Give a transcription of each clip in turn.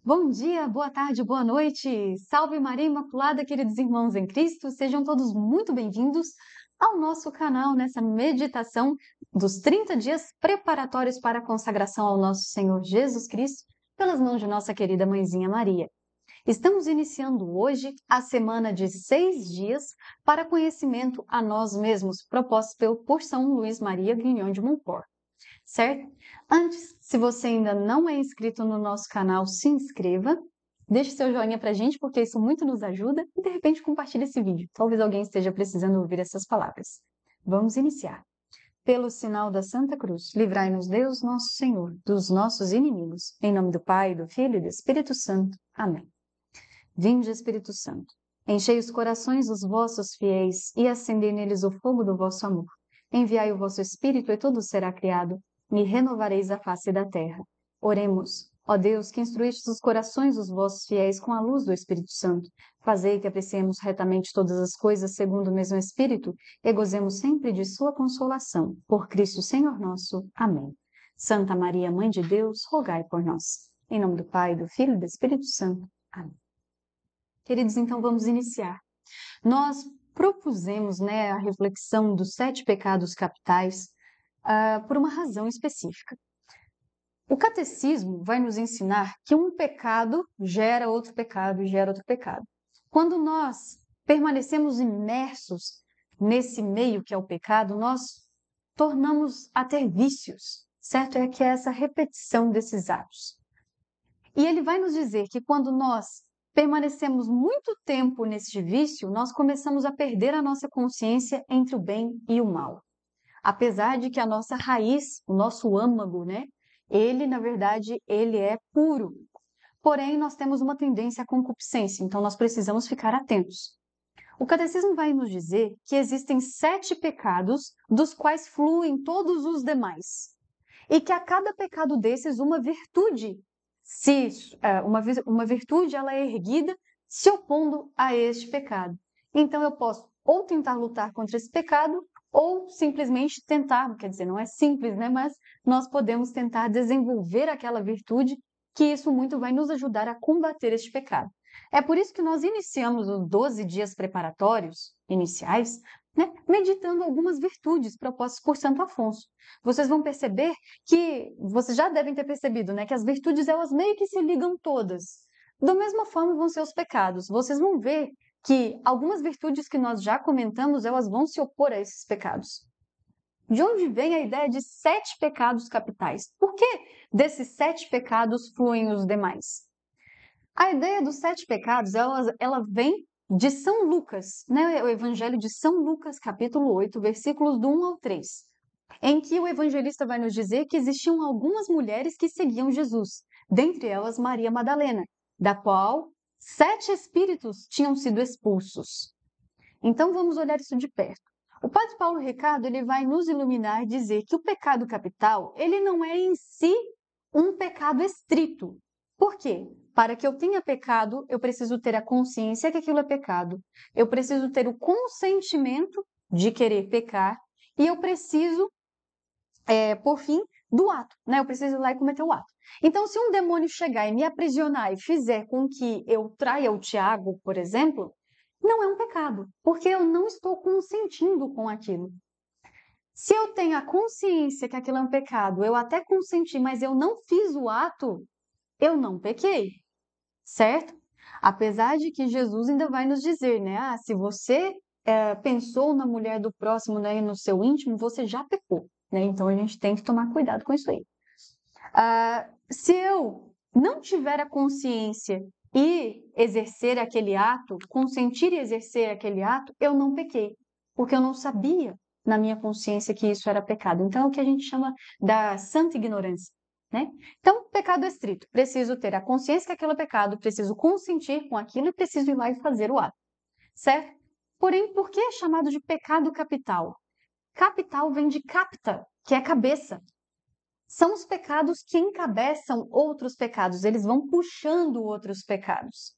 Bom dia, boa tarde, boa noite. Salve Maria Imaculada, queridos irmãos em Cristo. Sejam todos muito bem-vindos ao nosso canal nessa meditação dos 30 dias preparatórios para a consagração ao nosso Senhor Jesus Cristo pelas mãos de nossa querida mãezinha Maria. Estamos iniciando hoje a semana de 6 dias para conhecimento a nós mesmos, proposto por São Luís Maria Grignion de Montfort. Certo? Antes, se você ainda não é inscrito no nosso canal, se inscreva, deixe seu joinha pra gente, porque isso muito nos ajuda, e de repente compartilhe esse vídeo. Talvez alguém esteja precisando ouvir essas palavras. Vamos iniciar. Pelo sinal da Santa Cruz, livrai-nos Deus, nosso Senhor, dos nossos inimigos. Em nome do Pai, do Filho e do Espírito Santo. Amém. Vinde, Espírito Santo, enchei os corações dos vossos fiéis e acendei neles o fogo do vosso amor. Enviai o vosso Espírito e tudo será criado, e renovareis a face da terra. Oremos. Ó Deus, que instruíste os corações dos vossos fiéis com a luz do Espírito Santo, fazei que apreciemos retamente todas as coisas segundo o mesmo Espírito e gozemos sempre de sua consolação. Por Cristo Senhor nosso. Amém. Santa Maria, Mãe de Deus, rogai por nós. Em nome do Pai, do Filho e do Espírito Santo. Amém. Queridos, então vamos iniciar. Nós propusemos, a reflexão dos 7 pecados capitais por uma razão específica. O catecismo vai nos ensinar que um pecado gera outro pecado e gera outro pecado. Quando nós permanecemos imersos nesse meio que é o pecado, nós tornamos a ter vícios, certo? É que é essa repetição desses atos. E ele vai nos dizer que quando nós permanecemos muito tempo nesse vício, nós começamos a perder a nossa consciência entre o bem e o mal. Apesar de que a nossa raiz, o nosso âmago, ele, na verdade, ele é puro. Porém, nós temos uma tendência à concupiscência, então nós precisamos ficar atentos. O catecismo vai nos dizer que existem 7 pecados, dos quais fluem todos os demais. E que a cada pecado desses, uma virtude, uma virtude ela é erguida se opondo a este pecado. Então, eu posso ou tentar lutar contra esse pecado, ou simplesmente tentar, quer dizer, não é simples, mas nós podemos tentar desenvolver aquela virtude, que isso muito vai nos ajudar a combater este pecado. É por isso que nós iniciamos os 12 dias preparatórios iniciais, meditando algumas virtudes propostas por Santo Afonso. Vocês vão perceber que, vocês já devem ter percebido, que as virtudes, elas meio que se ligam todas. Da mesma forma vão ser os pecados. Vocês vão ver que algumas virtudes que nós já comentamos, elas vão se opor a esses pecados. De onde vem a ideia de 7 pecados capitais? Por que desses 7 pecados fluem os demais? A ideia dos 7 pecados, ela vem de São Lucas, o Evangelho de São Lucas, capítulo 8, versículos do 1 ao 3, em que o evangelista vai nos dizer que existiam algumas mulheres que seguiam Jesus, dentre elas Maria Madalena, da qual 7 espíritos tinham sido expulsos. Então vamos olhar isso de perto. O Padre Paulo Ricardo, ele vai nos iluminar e dizer que o pecado capital, ele não é em si um pecado estrito. Por quê? Para que eu tenha pecado, eu preciso ter a consciência que aquilo é pecado. Eu preciso ter o consentimento de querer pecar. E eu preciso, por fim, do ato. Eu preciso ir lá e cometer o ato. Então, se um demônio chegar e me aprisionar e fizer com que eu traia o Tiago, por exemplo, não é um pecado, porque eu não estou consentindo com aquilo. Se eu tenho a consciência que aquilo é um pecado, eu até consenti, mas eu não fiz o ato, eu não pequei, certo? Apesar de que Jesus ainda vai nos dizer, se você pensou na mulher do próximo, e no seu íntimo, você já pecou, Então a gente tem que tomar cuidado com isso aí. Se eu não tiver a consciência e exercer aquele ato, consentir e exercer aquele ato, eu não pequei, porque eu não sabia na minha consciência que isso era pecado. Então, é o que a gente chama da santa ignorância, Então, pecado estrito. Preciso ter a consciência que aquilo é pecado, preciso consentir com aquilo e preciso ir lá e fazer o ato, certo? Porém, por que é chamado de pecado capital? Capital vem de capta, que é cabeça. São os pecados que encabeçam outros pecados, eles vão puxando outros pecados.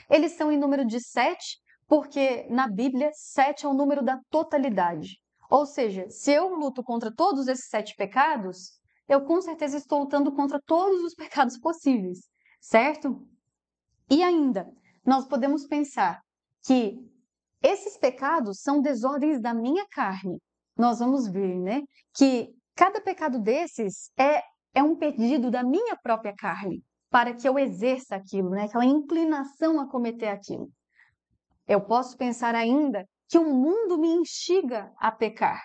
Eles são em número de 7, porque na Bíblia 7 é o número da totalidade. Ou seja, se eu luto contra todos esses 7 pecados, eu com certeza estou lutando contra todos os pecados possíveis, certo? E ainda, nós podemos pensar que esses pecados são desordens da minha carne. Nós vamos ver, né, que cada pecado desses é um pedido da minha própria carne para que eu exerça aquilo, né, aquela inclinação a cometer aquilo. Eu posso pensar ainda que o mundo me instiga a pecar,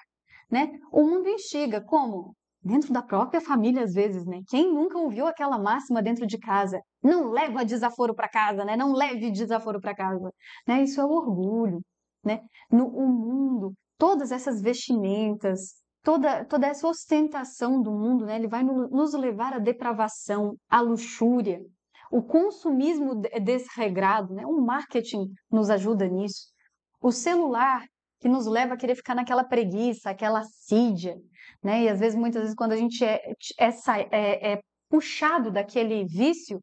né? O mundo instiga, como? Dentro da própria família, às vezes, né? Quem nunca ouviu aquela máxima dentro de casa? Não leva desaforo para casa, né? Não leve desaforo para casa, né? Isso é o orgulho, né? O mundo, todas essas vestimentas, toda essa ostentação do mundo, né? Ele vai nos levar à depravação, à luxúria. O consumismo desregrado, né? O marketing nos ajuda nisso. O celular que nos leva a querer ficar naquela preguiça, aquela assídia, né? E às vezes, muitas vezes, quando a gente é puxado daquele vício,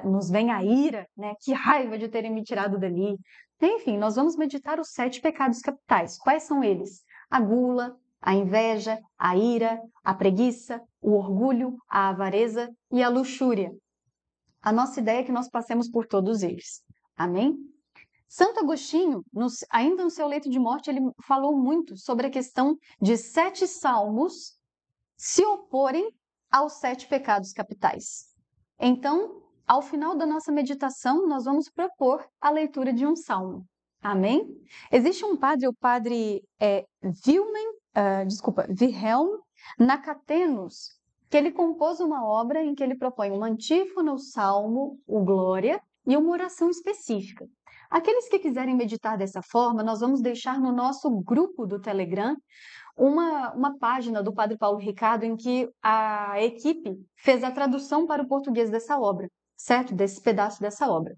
nos vem a ira, né? Que raiva de terem me tirado dali. Enfim, nós vamos meditar os 7 pecados capitais. Quais são eles? A gula, a inveja, a ira, a preguiça, o orgulho, a avareza e a luxúria. A nossa ideia é que nós passemos por todos eles. Amém? Santo Agostinho, ainda no seu leito de morte, ele falou muito sobre a questão de 7 salmos se oporem aos 7 pecados capitais. Então, ao final da nossa meditação, nós vamos propor a leitura de um salmo. Amém? Existe um padre, o padre Wilhelm Nakatenus, que ele compôs uma obra em que ele propõe uma antífona, o salmo, o glória e uma oração específica. Aqueles que quiserem meditar dessa forma, nós vamos deixar no nosso grupo do Telegram uma página do Padre Paulo Ricardo em que a equipe fez a tradução para o português dessa obra, certo? Desse pedaço dessa obra.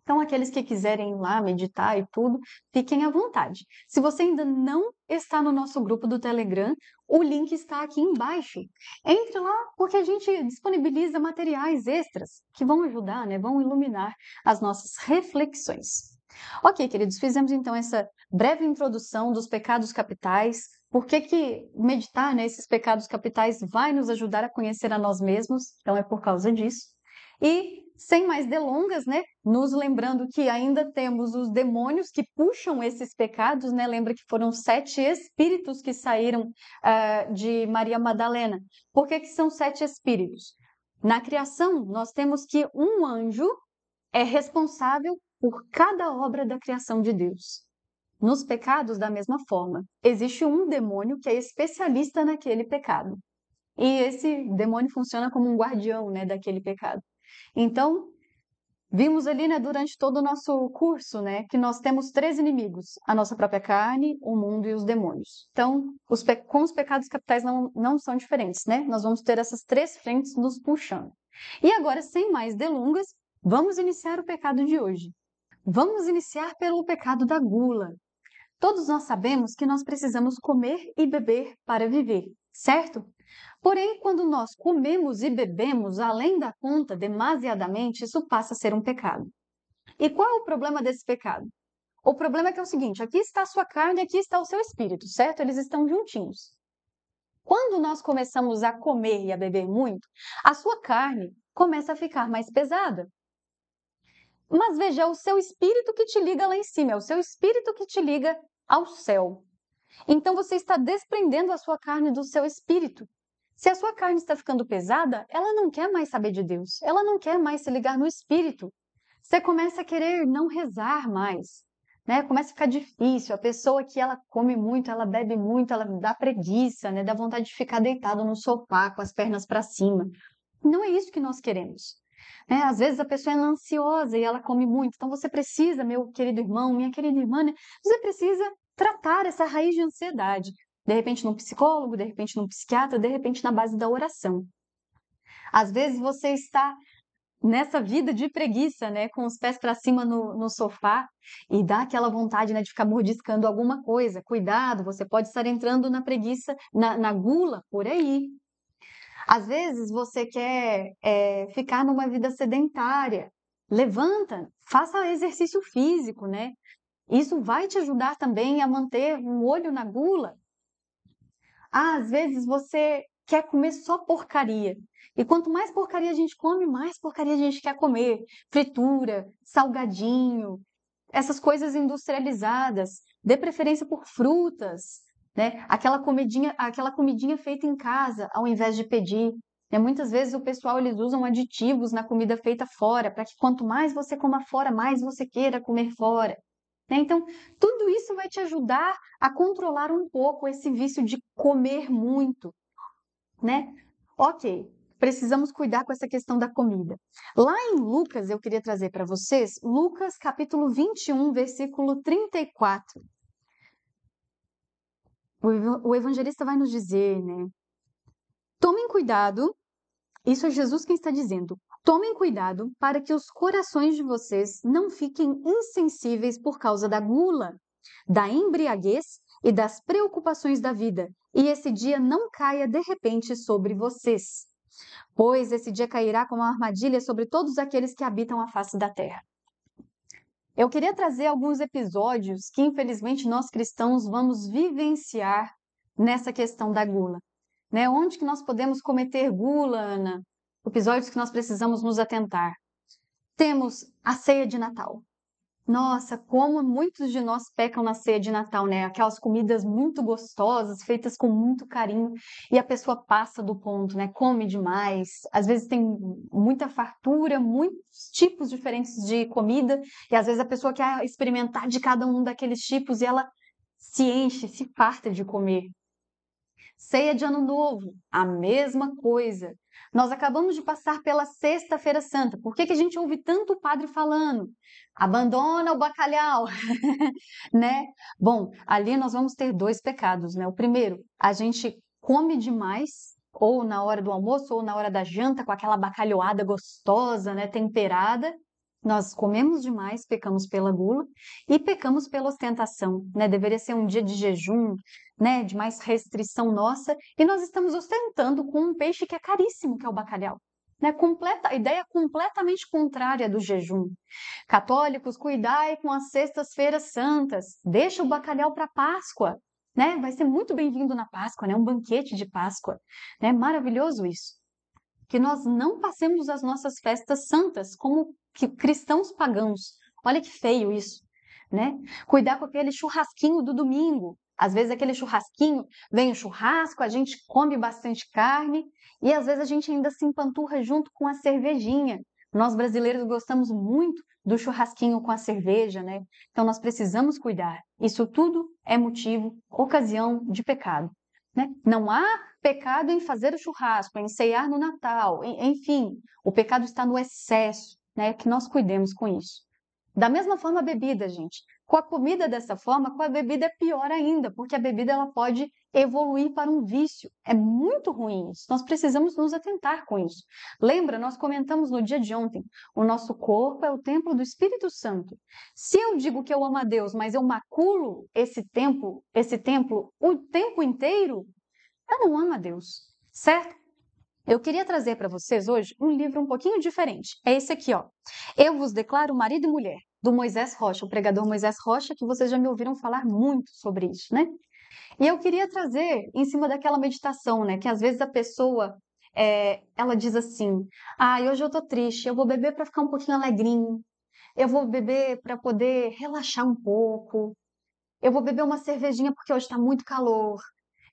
Então, aqueles que quiserem ir lá meditar e tudo, fiquem à vontade. Se você ainda não está no nosso grupo do Telegram, o link está aqui embaixo. Entre lá, porque a gente disponibiliza materiais extras que vão ajudar, né? Vão iluminar as nossas reflexões. Ok, queridos, fizemos então essa breve introdução dos pecados capitais. Por que meditar nesses pecados capitais vai nos ajudar a conhecer a nós mesmos? Então, é por causa disso. E, sem mais delongas, né, nos lembrando que ainda temos os demônios que puxam esses pecados, né? Lembra que foram 7 espíritos que saíram de Maria Madalena. Por que são 7 espíritos? Na criação, nós temos que um anjo é responsável por cada obra da criação de Deus. Nos pecados, da mesma forma, existe um demônio que é especialista naquele pecado. E esse demônio funciona como um guardião, né, daquele pecado. Então, vimos ali, né, durante todo o nosso curso, né, que nós temos 3 inimigos: a nossa própria carne, o mundo e os demônios. Então, com os pecados capitais não são diferentes, né? Nós vamos ter essas 3 frentes nos puxando. E agora, sem mais delongas, vamos iniciar o pecado de hoje. Vamos iniciar pelo pecado da gula. Todos nós sabemos que nós precisamos comer e beber para viver, certo? Porém, quando nós comemos e bebemos além da conta demasiadamente, isso passa a ser um pecado. E qual é o problema desse pecado? O problema é que é o seguinte: aqui está a sua carne, aqui está o seu espírito, certo? Eles estão juntinhos. Quando nós começamos a comer e a beber muito, a sua carne começa a ficar mais pesada. Mas veja, é o seu espírito que te liga lá em cima, é o seu espírito que te liga ao céu. Então você está desprendendo a sua carne do seu espírito. Se a sua carne está ficando pesada, ela não quer mais saber de Deus, ela não quer mais se ligar no espírito. Você começa a querer não rezar mais, né? Começa a ficar difícil. A pessoa que ela come muito, ela bebe muito, ela dá preguiça, né? Dá vontade de ficar deitado no sofá com as pernas para cima. Não é isso que nós queremos. Às vezes a pessoa é ansiosa e ela come muito. Então você precisa, meu querido irmão, minha querida irmã, né? Você precisa tratar essa raiz de ansiedade. De repente num psicólogo, de repente num psiquiatra, de repente na base da oração. Às vezes você está nessa vida de preguiça, né, com os pés para cima no sofá e dá aquela vontade, né, de ficar mordiscando alguma coisa. Cuidado, você pode estar entrando na preguiça, na gula por aí. Às vezes você quer ficar numa vida sedentária. Levanta, faça exercício físico, né? Isso vai te ajudar também a manter um olho na gula. Às vezes você quer comer só porcaria. E quanto mais porcaria a gente come, mais porcaria a gente quer comer. Fritura, salgadinho, essas coisas industrializadas. Dê preferência por frutas, né? Aquela comidinha feita em casa, ao invés de pedir. Né? Muitas vezes o pessoal eles usam aditivos na comida feita fora, para que quanto mais você coma fora, mais você queira comer fora. Né? Então, tudo isso vai te ajudar a controlar um pouco esse vício de comer muito, né? Ok, precisamos cuidar com essa questão da comida. Lá em Lucas, eu queria trazer para vocês, Lucas capítulo 21, versículo 34. O evangelista vai nos dizer, né? Tomem cuidado, isso é Jesus quem está dizendo. Tomem cuidado para que os corações de vocês não fiquem insensíveis por causa da gula, da embriaguez e das preocupações da vida, e esse dia não caia de repente sobre vocês, pois esse dia cairá como uma armadilha sobre todos aqueles que habitam a face da terra. Eu queria trazer alguns episódios que, infelizmente, nós cristãos vamos vivenciar nessa questão da gula. Né? Onde que nós podemos cometer gula, Ana? Episódios que nós precisamos nos atentar. Temos a ceia de Natal. Nossa, como muitos de nós pecam na ceia de Natal, né? Aquelas comidas muito gostosas, feitas com muito carinho, e a pessoa passa do ponto, né? Come demais. Às vezes tem muita fartura, muitos tipos diferentes de comida, e às vezes a pessoa quer experimentar de cada um daqueles tipos e ela se enche, se farta de comer. Ceia de Ano Novo, a mesma coisa. Nós acabamos de passar pela Sexta-feira Santa. Por que a gente ouve tanto o padre falando? Abandona o bacalhau, né? Bom, ali nós vamos ter dois pecados, né? O primeiro, a gente come demais, ou na hora do almoço, ou na hora da janta, com aquela bacalhoada gostosa, né? Temperada. Nós comemos demais, pecamos pela gula e pecamos pela ostentação, né? Deveria ser um dia de jejum, né? De mais restrição nossa, e nós estamos ostentando com um peixe que é caríssimo, que é o bacalhau. Né? A ideia completamente contrária do jejum. Católicos, cuidai com as sextas-feiras santas, deixa o bacalhau para Páscoa, né? Vai ser muito bem-vindo na Páscoa, né? Um banquete de Páscoa, né? Maravilhoso isso. Que nós não passemos as nossas festas santas como cristãos pagãos. Olha que feio isso, né? Cuidar com aquele churrasquinho do domingo. Às vezes aquele churrasquinho, vem o churrasco, a gente come bastante carne e às vezes a gente ainda se empanturra junto com a cervejinha. Nós brasileiros gostamos muito do churrasquinho com a cerveja, né? Então nós precisamos cuidar. Isso tudo é motivo, ocasião de pecado. Né? Não há pecado em fazer o churrasco, em ceiar no Natal, enfim, o pecado está no excesso, né? Que nós cuidemos com isso. Da mesma forma a bebida, gente. Com a comida dessa forma, com a bebida é pior ainda, porque a bebida ela pode evoluir para um vício. É muito ruim isso. Nós precisamos nos atentar com isso. Lembra, nós comentamos no dia de ontem, o nosso corpo é o templo do Espírito Santo. Se eu digo que eu amo a Deus, mas eu maculo esse templo o tempo inteiro, eu não amo a Deus, certo? Eu queria trazer para vocês hoje um livro um pouquinho diferente. É esse aqui, ó. Eu vos declaro marido e mulher, do Moisés Rocha, o pregador Moisés Rocha, que vocês já me ouviram falar muito sobre isso, né? E eu queria trazer em cima daquela meditação, né? Que às vezes a pessoa, ela diz assim, hoje eu tô triste, eu vou beber para ficar um pouquinho alegrinho, eu vou beber para poder relaxar um pouco, eu vou beber uma cervejinha porque hoje está muito calor,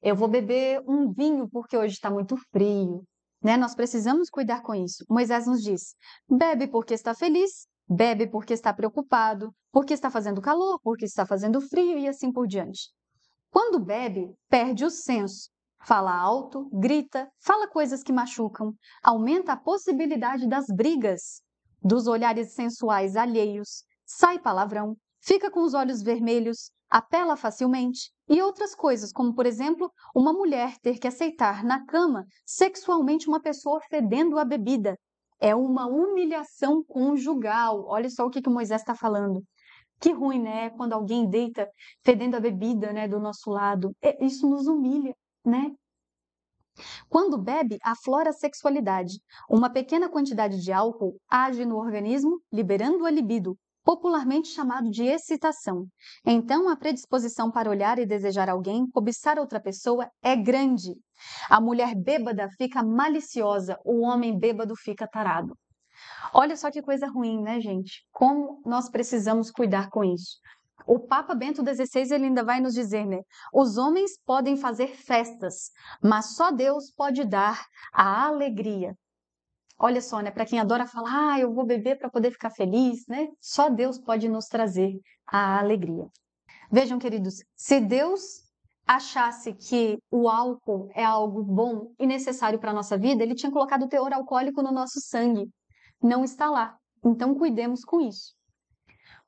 eu vou beber um vinho porque hoje está muito frio. Né? Nós precisamos cuidar com isso. Moisés nos diz, bebe porque está feliz, bebe porque está preocupado, porque está fazendo calor, porque está fazendo frio e assim por diante. Quando bebe, perde o senso. Fala alto, grita, fala coisas que machucam, aumenta a possibilidade das brigas, dos olhares sensuais alheios, sai palavrão, fica com os olhos vermelhos, apela facilmente e outras coisas, como, por exemplo, uma mulher ter que aceitar na cama sexualmente uma pessoa fedendo a bebida. É uma humilhação conjugal. Olha só o que Moisés está falando. Que ruim, né? Quando alguém deita fedendo a bebida, né, do nosso lado. Isso nos humilha, né? Quando bebe, aflora a sexualidade. Uma pequena quantidade de álcool age no organismo, liberando a libido, popularmente chamado de excitação. Então, a predisposição para olhar e desejar alguém, cobiçar outra pessoa, é grande. A mulher bêbada fica maliciosa, o homem bêbado fica tarado. Olha só que coisa ruim, né, gente? Como nós precisamos cuidar com isso. O Papa Bento XVI ele ainda vai nos dizer, né? Os homens podem fazer festas, mas só Deus pode dar a alegria. Olha só, né? Para quem adora falar, eu vou beber para poder ficar feliz, né? Só Deus pode nos trazer a alegria. Vejam, queridos, se Deus achasse que o álcool é algo bom e necessário para a nossa vida, ele tinha colocado o teor alcoólico no nosso sangue. Não está lá. Então, cuidemos com isso.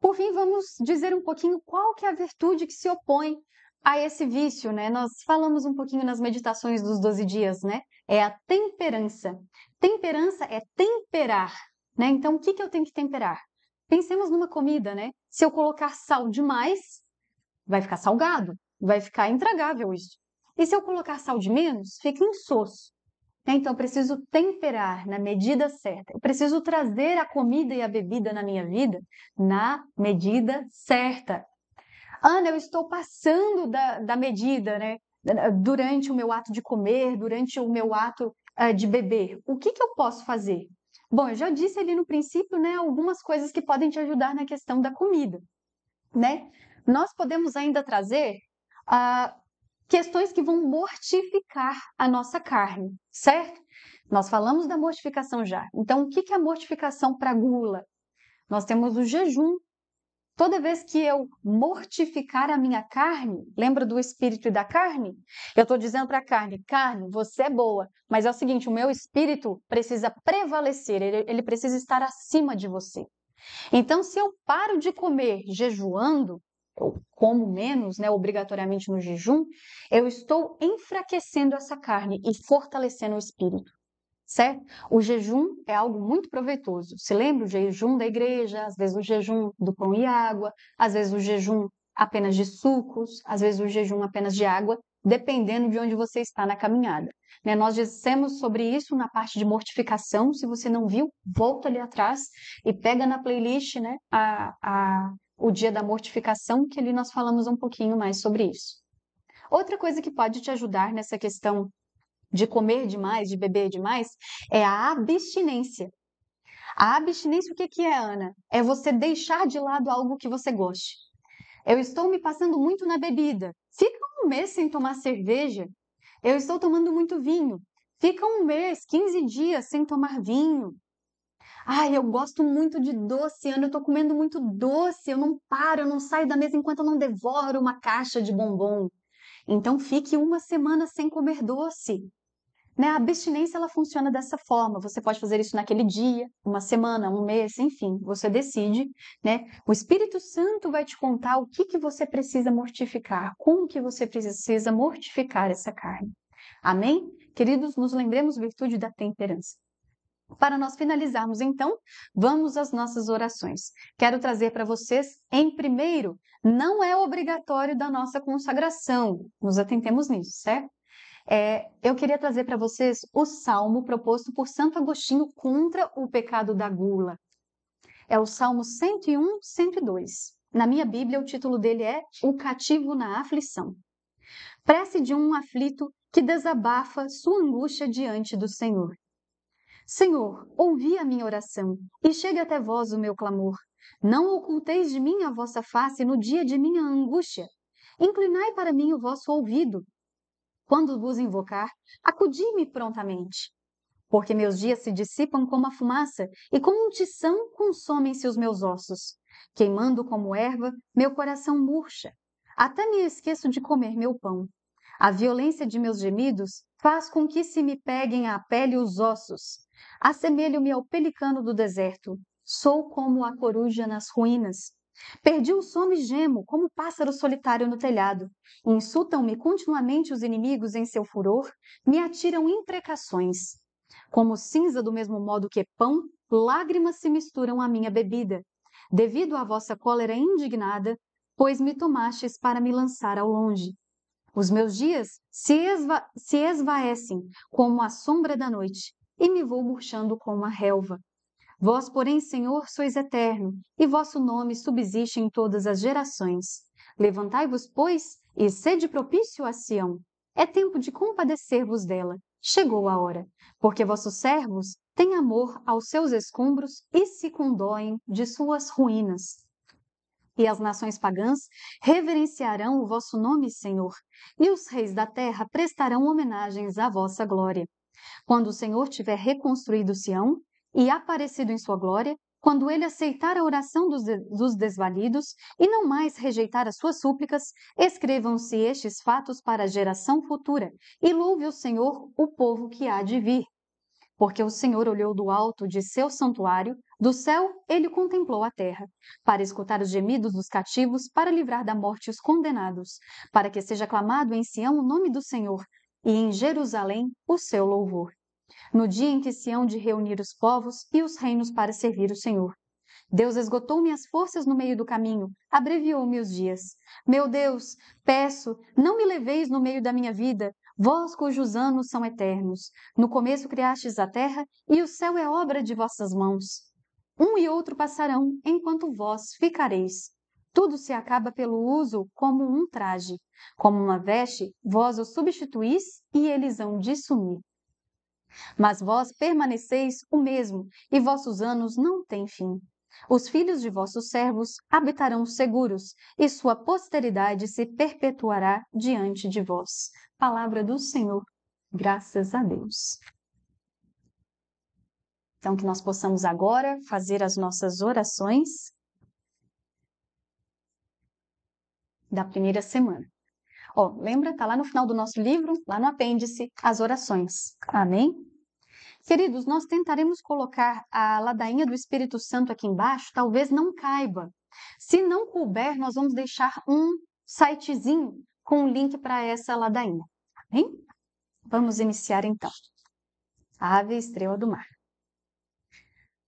Por fim, vamos dizer um pouquinho qual que é a virtude que se opõe a esse vício, né? Nós falamos um pouquinho nas meditações dos 12 dias, né? É a temperança. Temperança é temperar, né? Então, o que eu tenho que temperar? Pensemos numa comida, né? Se eu colocar sal demais, vai ficar salgado, vai ficar intragável isso. E se eu colocar sal de menos, fica insosso. Então, eu preciso temperar na medida certa. Eu preciso trazer a comida e a bebida na minha vida na medida certa. Ana, eu estou passando da medida, né? Durante o meu ato de comer, durante o meu ato de beber. O que eu posso fazer? Bom, eu já disse ali no princípio, né, algumas coisas que podem te ajudar na questão da comida, né? Nós podemos ainda trazer questões que vão mortificar a nossa carne, certo? Nós falamos da mortificação já. Então, o que é a mortificação para a gula? Nós temos o jejum. Toda vez que eu mortificar a minha carne, lembra do espírito e da carne? Eu estou dizendo para a carne, você é boa, mas é o seguinte, o meu espírito precisa prevalecer, ele precisa estar acima de você. Então, se eu paro de comer jejuando, eu como menos, né, obrigatoriamente no jejum, eu estou enfraquecendo essa carne e fortalecendo o espírito, certo? O jejum é algo muito proveitoso. Se lembra o jejum da igreja, às vezes o jejum do pão e água, às vezes o jejum apenas de sucos, às vezes o jejum apenas de água, dependendo de onde você está na caminhada. Né? Nós dissemos sobre isso na parte de mortificação. Se você não viu, volta ali atrás e pega na playlist, né, o dia da mortificação, que ali nós falamos um pouquinho mais sobre isso. Outra coisa que pode te ajudar nessa questão de comer demais, de beber demais, é a abstinência. A abstinência, o que é, Ana? É você deixar de lado algo que você goste. Eu estou me passando muito na bebida. Fica um mês sem tomar cerveja. Eu estou tomando muito vinho. Fica um mês, 15 dias sem tomar vinho. Ai, eu gosto muito de doce, Ana, eu estou comendo muito doce, eu não paro, eu não saio da mesa enquanto eu não devoro uma caixa de bombom. Então, fique uma semana sem comer doce. Né? A abstinência ela funciona dessa forma. Você pode fazer isso naquele dia, uma semana, um mês, enfim, você decide, né? O Espírito Santo vai te contar o que você precisa mortificar, como que você precisa mortificar essa carne. Amém? Queridos, nos lembremos virtude da temperança. Para nós finalizarmos, então, vamos às nossas orações. Quero trazer para vocês, em primeiro, não é obrigatório da nossa consagração, nos atentemos nisso, certo? Eu queria trazer para vocês o salmo proposto por Santo Agostinho contra o pecado da gula. É o Salmo 101, 102. Na minha Bíblia, o título dele é O Cativo na Aflição. Prece de um aflito que desabafa sua angústia diante do Senhor. Senhor, ouvi a minha oração e chegue até vós o meu clamor. Não oculteis de mim a vossa face no dia de minha angústia. Inclinai para mim o vosso ouvido. Quando vos invocar, acudi-me prontamente. Porque meus dias se dissipam como a fumaça, e como um tição consomem-se os meus ossos. Queimando como erva, meu coração murcha. Até me esqueço de comer meu pão. A violência de meus gemidos faz com que se me peguem à pele os ossos. Assemelho-me ao pelicano do deserto. Sou como a coruja nas ruínas. Perdi o sono e gemo, como o pássaro solitário no telhado. Insultam-me continuamente os inimigos em seu furor, me atiram imprecações. Como cinza do mesmo modo que pão, lágrimas se misturam à minha bebida. Devido à vossa cólera indignada, pois me tomastes para me lançar ao longe. Os meus dias se esvaecem como a sombra da noite, e me vou murchando como a relva. Vós, porém, Senhor, sois eterno, e vosso nome subsiste em todas as gerações. Levantai-vos, pois, e sede propício a Sião. É tempo de compadecer-vos dela. Chegou a hora, porque vossos servos têm amor aos seus escombros e se condoem de suas ruínas. E as nações pagãs reverenciarão o vosso nome, Senhor, e os reis da terra prestarão homenagens à vossa glória. Quando o Senhor tiver reconstruído Sião e aparecido em sua glória, quando ele aceitar a oração dos desvalidos e não mais rejeitar as suas súplicas, escrevam-se estes fatos para a geração futura e louve o Senhor, o povo que há de vir. Porque o Senhor olhou do alto de seu santuário, do céu ele contemplou a terra, para escutar os gemidos dos cativos, para livrar da morte os condenados, para que seja aclamado em Sião o nome do Senhor, e em Jerusalém o seu louvor. No dia em que se hão de reunir os povos e os reinos para servir o Senhor. Deus esgotou minhas forças no meio do caminho, abreviou-me os dias. Meu Deus, peço, não me leveis no meio da minha vida, vós cujos anos são eternos. No começo criastes a terra, e o céu é obra de vossas mãos. Um e outro passarão, enquanto vós ficareis. Tudo se acaba pelo uso como um traje. Como uma veste, vós o substituís e eles hão de sumir. Mas vós permaneceis o mesmo, e vossos anos não têm fim. Os filhos de vossos servos habitarão seguros, e sua posteridade se perpetuará diante de vós. Palavra do Senhor. Graças a Deus. Então, que nós possamos agora fazer as nossas orações da primeira semana. Lembra? Está lá no final do nosso livro, lá no apêndice, as orações. Amém? Queridos, nós tentaremos colocar a ladainha do Espírito Santo aqui embaixo, talvez não caiba. Se não couber, nós vamos deixar um sitezinho com o link para essa ladainha. Amém? Vamos iniciar então. Ave, estrela do mar.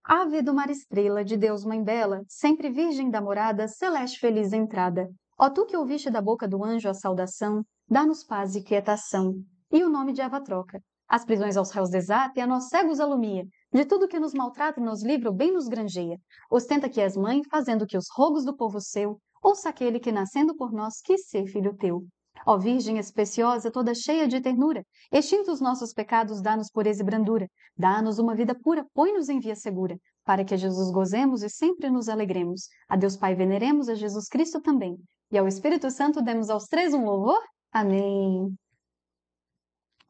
Ave do mar estrela, de Deus mãe bela, sempre virgem da morada, celeste feliz entrada. Ó tu que ouviste da boca do anjo a saudação, dá-nos paz e quietação. E o nome de Ava troca. As prisões aos réus desata e a nós cegos alumia. De tudo que nos maltrata e nos livra, o bem nos granjeia. Ostenta que és mãe, fazendo que os rogos do povo seu, ouça aquele que nascendo por nós quis ser filho teu. Ó Virgem especiosa, toda cheia de ternura, extintos nossos pecados, dá-nos pureza e brandura. Dá-nos uma vida pura, põe-nos em via segura, para que a Jesus gozemos e sempre nos alegremos. A Deus Pai veneremos, a Jesus Cristo também. E ao Espírito Santo demos aos três um louvor. Amém.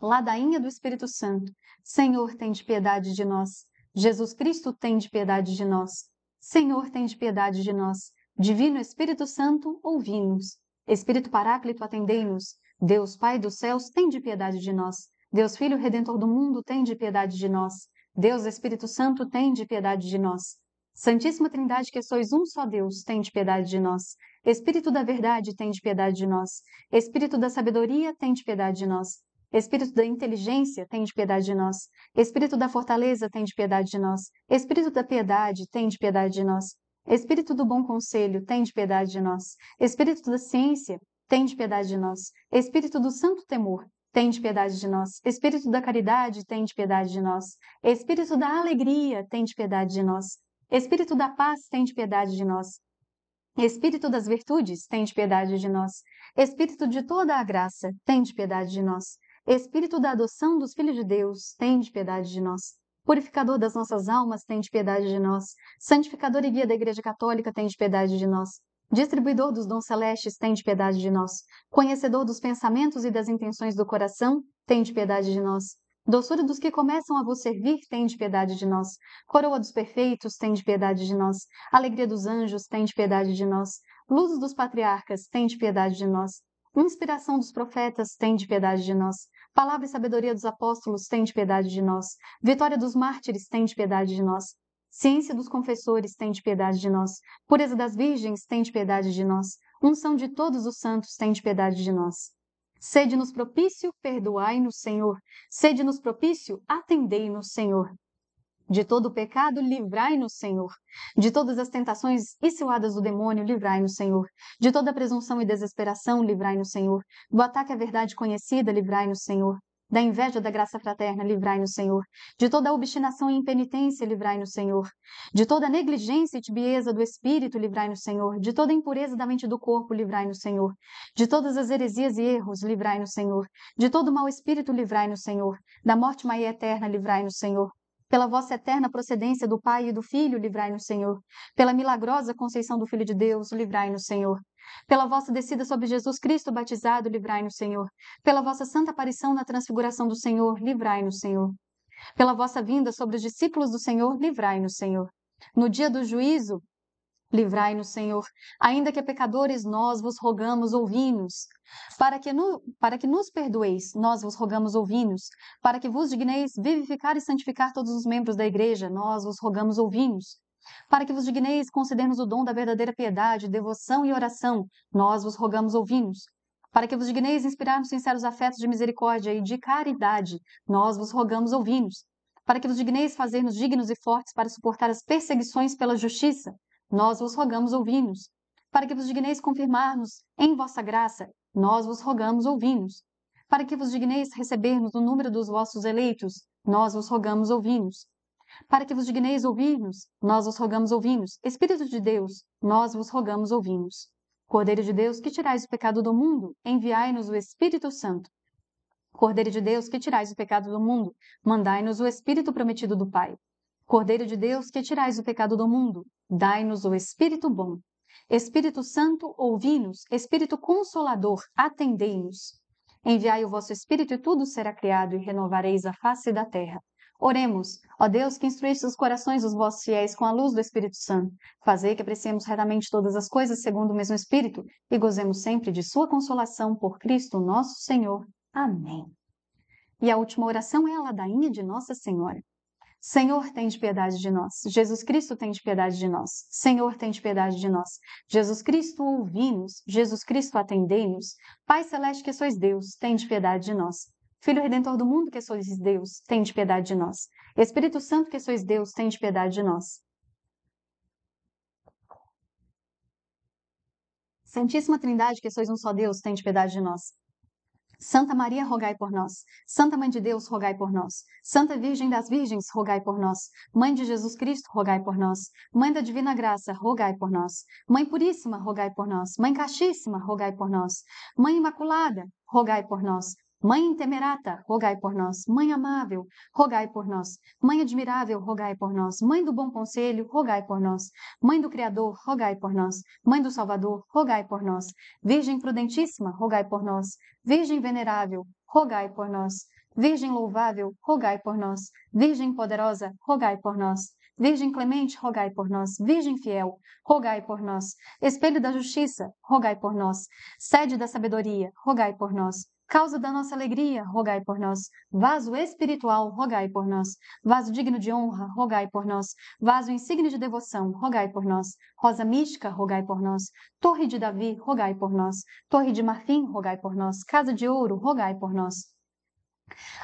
Ladainha do Espírito Santo. Senhor, tende piedade de nós. Jesus Cristo, tende piedade de nós. Senhor, tende piedade de nós. Divino Espírito Santo, ouvi-nos. Espírito Paráclito, atendei-nos. Deus Pai dos céus, tende piedade de nós. Deus Filho Redentor do mundo, tende piedade de nós. Deus Espírito Santo, tende piedade de nós. Santíssima Trindade, que sois um só Deus, tende piedade de nós. Espírito da verdade, tende piedade de nós. Espírito da sabedoria, tende piedade de nós. Espírito da inteligência, tende piedade de nós. Espírito da fortaleza, tende piedade de nós. Espírito da piedade, tende piedade de nós. Espírito do bom conselho, tende piedade de nós. Espírito da ciência, tende piedade de nós. Espírito do santo temor, tende piedade de nós. Espírito da caridade, tende piedade de nós. Espírito da alegria, tende piedade de nós. Espírito da paz, tende piedade de nós. Espírito das virtudes, tende piedade de nós. Espírito de toda a graça, tende piedade de nós. Espírito da adoção dos filhos de Deus, tende piedade de nós. Purificador das nossas almas, tende piedade de nós. Santificador e guia da Igreja Católica, tende piedade de nós. Distribuidor dos dons celestes, tende piedade de nós. Conhecedor dos pensamentos e das intenções do coração, tende piedade de nós. Doçura dos que começam a vos servir, tende piedade de nós. Coroa dos perfeitos, tende piedade de nós. Alegria dos anjos, tende piedade de nós. Luz dos patriarcas, tende piedade de nós. Inspiração dos profetas, tende piedade de nós. Palavra e sabedoria dos apóstolos, tende piedade de nós. Vitória dos mártires, tende piedade de nós. Ciência dos confessores, tende piedade de nós. Pureza das virgens, tende piedade de nós. Unção de todos os santos, tende piedade de nós. Sede-nos propício, perdoai-nos, Senhor. Sede-nos propício, atendei-nos, Senhor. De todo o pecado, livrai-nos, Senhor. De todas as tentações e ciladas do demônio, livrai-nos, Senhor. De toda presunção e desesperação, livrai-nos, Senhor. Do ataque à verdade conhecida, livrai-nos, Senhor. Da inveja da graça fraterna, livrai-nos, Senhor. De toda obstinação e impenitência, livrai-nos, Senhor. De toda negligência e tibieza do espírito, livrai-nos, Senhor. De toda impureza da mente e do corpo, livrai-nos, Senhor. De todas as heresias e erros, livrai-nos, Senhor. De todo mau espírito, livrai-nos, Senhor. Da morte má e eterna, livrai-nos, Senhor. Pela vossa eterna procedência do Pai e do Filho, livrai-nos, Senhor. Pela milagrosa conceição do Filho de Deus, livrai-nos, Senhor. Pela vossa descida sobre Jesus Cristo batizado, livrai-nos, Senhor. Pela vossa santa aparição na transfiguração do Senhor, livrai-nos, Senhor. Pela vossa vinda sobre os discípulos do Senhor, livrai-nos, Senhor. No dia do juízo, livrai-nos, Senhor. Ainda que pecadores, nós vos rogamos, ouvi-nos. Para que nos perdoeis, nós vos rogamos, ouvi-nos. Para que vos digneis vivificar e santificar todos os membros da igreja, nós vos rogamos, ouvi-nos. Para que vos digneis conceder-nos o dom da verdadeira piedade, devoção e oração, nós vos rogamos, ouvi-nos. Para que vos digneis inspirar-nos sinceros afetos de misericórdia e de caridade, nós vos rogamos, ouvi-nos. Para que vos digneis fazer-nos dignos e fortes para suportar as perseguições pela justiça, nós vos rogamos, ouvi-nos. Para que vos digneis confirmar-nos em vossa graça, nós vos rogamos, ouvi-nos. Para que vos digneis receber-nos no número dos vossos eleitos, nós vos rogamos, ouvi-nos. Para que vos digneis ouvir-nos, nós vos rogamos, ouvi-nos. Espírito de Deus, nós vos rogamos, ouvi-nos. Cordeiro de Deus, que tirais o pecado do mundo, enviai-nos o Espírito Santo. Cordeiro de Deus, que tirais o pecado do mundo, mandai-nos o Espírito prometido do Pai. Cordeiro de Deus, que tirais o pecado do mundo, dai-nos o Espírito bom. Espírito Santo, ouvi-nos. Espírito Consolador, atendei-nos. Enviai o vosso Espírito e tudo será criado e renovareis a face da terra. Oremos, ó Deus, que instruíste os corações dos vossos fiéis com a luz do Espírito Santo. Fazei que apreciemos retamente todas as coisas segundo o mesmo Espírito e gozemos sempre de sua consolação por Cristo nosso Senhor. Amém. E a última oração é a ladainha de Nossa Senhora. Senhor, tende piedade de nós. Jesus Cristo, tende piedade de nós. Senhor, tende piedade de nós. Jesus Cristo, ouvi-nos. Jesus Cristo, atendei-nos. Pai Celeste, que sois Deus, tende piedade de nós. Filho Redentor do mundo, que sois Deus, tende piedade de nós. Espírito Santo, que sois Deus, tende piedade de nós. Santíssima Trindade, que sois um só Deus, tende piedade de nós. Santa Maria, rogai por nós. Santa Mãe de Deus, rogai por nós. Santa Virgem das Virgens, rogai por nós. Mãe de Jesus Cristo, rogai por nós. Mãe da Divina Graça, rogai por nós. Mãe Puríssima, rogai por nós. Mãe Castíssima, rogai por nós. Mãe Imaculada, rogai por nós. Mãe Intemerata, rogai por nós. Mãe Amável, rogai por nós. Mãe Admirável, rogai por nós. Mãe do Bom Conselho, rogai por nós. Mãe do Criador, rogai por nós. Mãe do Salvador, rogai por nós. Virgem Prudentíssima, rogai por nós. Virgem Venerável, rogai por nós. Virgem Louvável, rogai por nós. Virgem Poderosa, rogai por nós. Virgem Clemente, rogai por nós. Virgem Fiel, rogai por nós. Espelho da Justiça, rogai por nós. Sede da Sabedoria, rogai por nós. Causa da nossa alegria, rogai por nós. Vaso espiritual, rogai por nós. Vaso digno de honra, rogai por nós. Vaso insigne de devoção, rogai por nós. Rosa mística, rogai por nós. Torre de Davi, rogai por nós. Torre de marfim, rogai por nós. Casa de ouro, rogai por nós.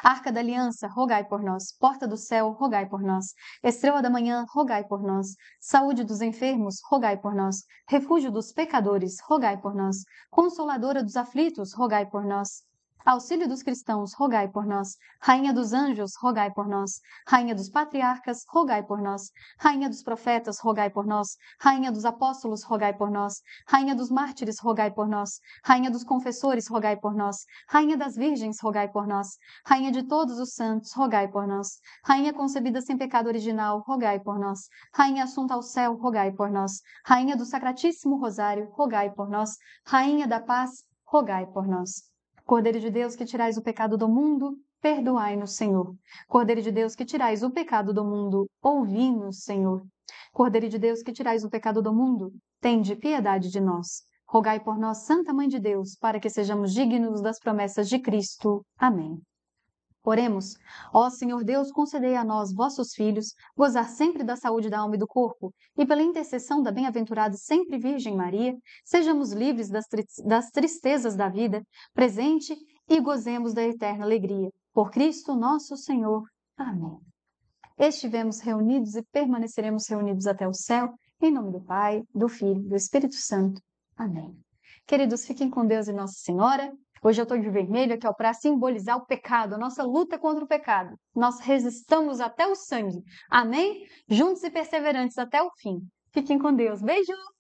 Arca da Aliança, rogai por nós. Porta do céu, rogai por nós. Estrela da manhã, rogai por nós. Saúde dos enfermos, rogai por nós. Refúgio dos pecadores, rogai por nós. Consoladora dos aflitos, rogai por nós. Auxílio dos cristãos, rogai por nós. Rainha dos anjos, rogai por nós. Rainha dos patriarcas, rogai por nós. Rainha dos profetas, rogai por nós. Rainha dos apóstolos, rogai por nós. Rainha dos mártires, rogai por nós. Rainha dos confessores, rogai por nós. Rainha das virgens, rogai por nós. Rainha de todos os santos, rogai por nós. Rainha concebida sem pecado original, rogai por nós. Rainha assunta ao céu, rogai por nós. Rainha do Sacratíssimo Rosário, rogai por nós. Rainha da paz, rogai por nós. Cordeiro de Deus, que tirais o pecado do mundo, perdoai-nos, Senhor. Cordeiro de Deus, que tirais o pecado do mundo, ouvi-nos, Senhor. Cordeiro de Deus, que tirais o pecado do mundo, tende piedade de nós. Rogai por nós, Santa Mãe de Deus, para que sejamos dignos das promessas de Cristo. Amém. Oremos. Ó Senhor Deus, concedei a nós, vossos filhos, gozar sempre da saúde da alma e do corpo, e pela intercessão da bem-aventurada sempre Virgem Maria, sejamos livres das tristezas da vida, presente e gozemos da eterna alegria. Por Cristo nosso Senhor. Amém. Estivemos reunidos e permaneceremos reunidos até o céu, em nome do Pai, do Filho e do Espírito Santo. Amém. Queridos, fiquem com Deus e Nossa Senhora. Hoje eu estou de vermelho, que é para simbolizar o pecado, a nossa luta contra o pecado. Nós resistamos até o sangue. Amém? Juntos e perseverantes até o fim. Fiquem com Deus. Beijo!